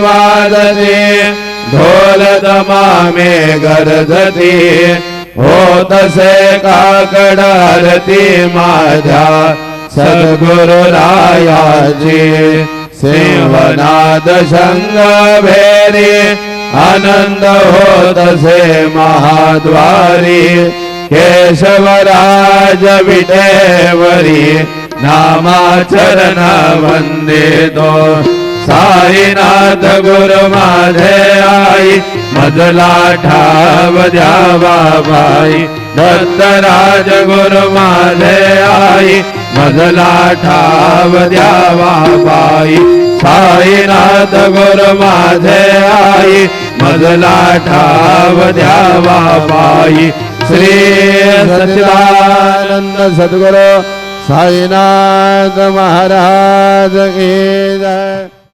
वाजते ढोल दमामे गरजती होतसे काकड आरती माझ्या सद्गुरुरायाची सेवनाद शंग भेरी आनंद होतसे महाद्वारी केशवराज विटेवरी नामाचरण वंदितो साईनाथ गुरु माझे आई मधला ठाव द्यावा बाई दत्तराज गुरु माझे आई मधला ठाव द्यावा बाई साईनाथ गुरु माझे आई मधला ठाव द्यावा बाई श्री सच्चिदानंद सद्गुरु साईनाथ महाराज की जय।